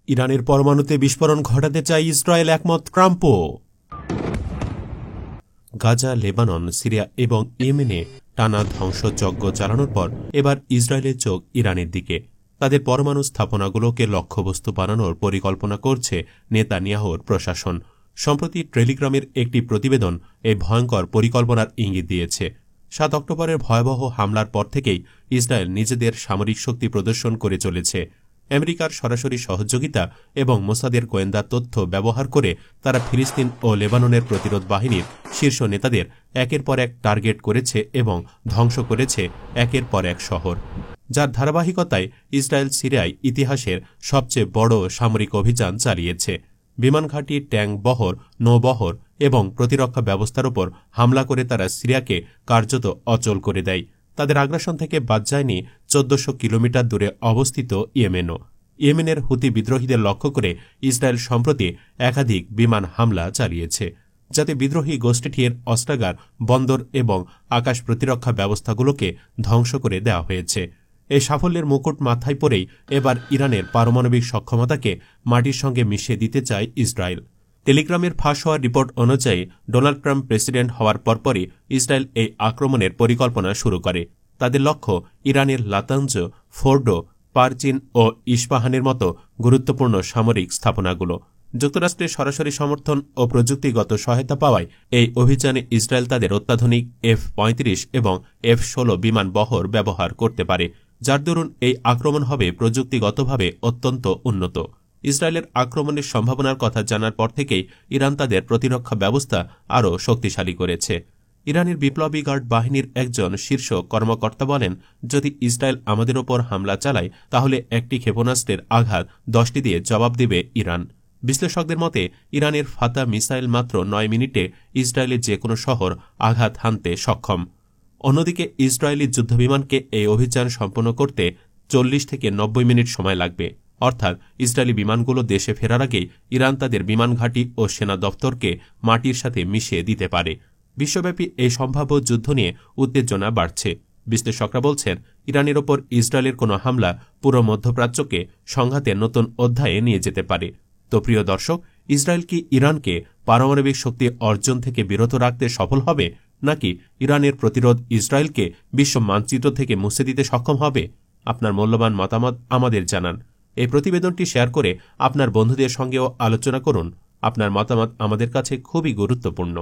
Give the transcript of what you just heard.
ইরানের পরমাণুতে বিস্ফোরণ ঘটাতে চায় ইসরায়েল, একমত ট্রাম্পও। গাজা, লেবানন, সিরিয়া এবং ইয়েমেনে টানা ধ্বংসযজ্ঞ চালানোর পর এবার ইসরায়েলের চোখ ইরানের দিকে। তাদের পরমাণু স্থাপনাগুলোকে লক্ষ্যবস্তু বানানোর পরিকল্পনা করছে নেতানিয়াহুর প্রশাসন। সম্প্রতি টেলিগ্রামের একটি প্রতিবেদন এই ভয়ঙ্কর পরিকল্পনার ইঙ্গিত দিয়েছে। ৭ অক্টোবরের ভয়াবহ হামলার পর থেকেই ইসরায়েল নিজেদের সামরিক শক্তি প্রদর্শন করে চলেছে। আমেরিকার সরাসরি সহযোগিতা এবং মোসাদের গোয়েন্দা তথ্য ব্যবহার করে তারা ফিলিস্তিন ও লেবাননের প্রতিরোধ বাহিনীর শীর্ষ নেতাদের একের পর এক টার্গেট করেছে এবং ধ্বংস করেছে একের পর এক শহর, যার ধারাবাহিকতায় ইসরায়েল সিরিয়ায় ইতিহাসের সবচেয়ে বড় সামরিক অভিযান চালিয়েছে। বিমান ঘাঁটি, ট্যাঙ্ক বহর, নৌবহর এবং প্রতিরক্ষা ব্যবস্থার উপর হামলা করে তারা সিরিয়াকে কার্যত অচল করে দেয়। তাদের আগ্রাসন থেকে বাদ যায়নি ১৪০০ কিলোমিটার দূরে অবস্থিত ইয়েমেনও। ইয়েমেনের হুতি বিদ্রোহীদের লক্ষ্য করে ইসরায়েল সম্প্রতি একাধিক বিমান হামলা চালিয়েছে, যাতে বিদ্রোহী গোষ্ঠীটির অস্ত্রাগার, বন্দর এবং আকাশ প্রতিরক্ষা ব্যবস্থাগুলোকে ধ্বংস করে দেওয়া হয়েছে। এই সাফল্যের মুকুট মাথায় পরেই এবার ইরানের পারমাণবিক সক্ষমতাকে মাটির সঙ্গে মিশিয়ে দিতে চায় ইসরায়েল। টেলিগ্রামের ফাঁস হওয়ার রিপোর্ট অনুযায়ী ডোনাল্ড ট্রাম্প প্রেসিডেন্ট হওয়ার পরপরই ইসরায়েল এই আক্রমণের পরিকল্পনা শুরু করে। তাদের লক্ষ্য ইরানের লাতাঞ্জ, ফোর্ডো, পারচিন ও ইস্পাহানের মতো গুরুত্বপূর্ণ সামরিক স্থাপনাগুলো। যুক্তরাষ্ট্রের সরাসরি সমর্থন ও প্রযুক্তিগত সহায়তা পাওয়ায় এই অভিযানে ইসরায়েল তাদের অত্যাধুনিক F-35 এবং F-16 বিমান বহর ব্যবহার করতে পারে, যার দরুন এই আক্রমণ হবে প্রযুক্তিগতভাবে অত্যন্ত উন্নত। ইসরায়েলের আক্রমণের সম্ভাবনার কথা জানার পর থেকেই ইরান তাদের প্রতিরক্ষা ব্যবস্থা আরও শক্তিশালী করেছে। ইরানের বিপ্লবী গার্ড বাহিনীর একজন শীর্ষ কর্মকর্তা বলেন, যদি ইসরায়েল আমাদের ওপর হামলা চালায় তাহলে একটি ক্ষেপণাস্ত্রের আঘাত 10টি দিয়ে জবাব দেবে ইরান। বিশ্লেষকদের মতে ইরানের ফাতা মিসাইল মাত্র 9 মিনিটে ইসরায়েলের যে কোনো শহর আঘাত হানতে সক্ষম। অন্যদিকে ইসরায়েলি যুদ্ধবিমানকে এই অভিযান সম্পন্ন করতে 40 থেকে 90 মিনিট সময় লাগবে। অর্থাৎ ইসরায়েলি বিমানগুলো দেশে ফেরার আগেই ইরান তাদের বিমান ঘাঁটি ও সেনা দপ্তরকে মাটির সাথে মিশিয়ে দিতে পারে। বিশ্বব্যাপী এই সম্ভাব্য যুদ্ধ নিয়ে উত্তেজনা বাড়ছে। বিশ্লেষকরা বলছেন, ইরানের ওপর ইসরায়েলের কোনো হামলা পুরো মধ্যপ্রাচ্যকে সংঘাতের নতুন অধ্যায়ে নিয়ে যেতে পারে। তো প্রিয় দর্শক, ইসরায়েল কি ইরানকে পারমাণবিক শক্তি অর্জন থেকে বিরত রাখতে সফল হবে, নাকি ইরানের প্রতিরোধ ইসরায়েলকে বিশ্ব মানচিত্র থেকে মুছে দিতে সক্ষম হবে? আপনার মূল্যবান মতামত আমাদের জানান। এই প্রতিবেদনটি শেয়ার করে আপনার বন্ধুদের সঙ্গেও আলোচনা করুন। আপনার মতামত আমাদের কাছে খুবই গুরুত্বপূর্ণ।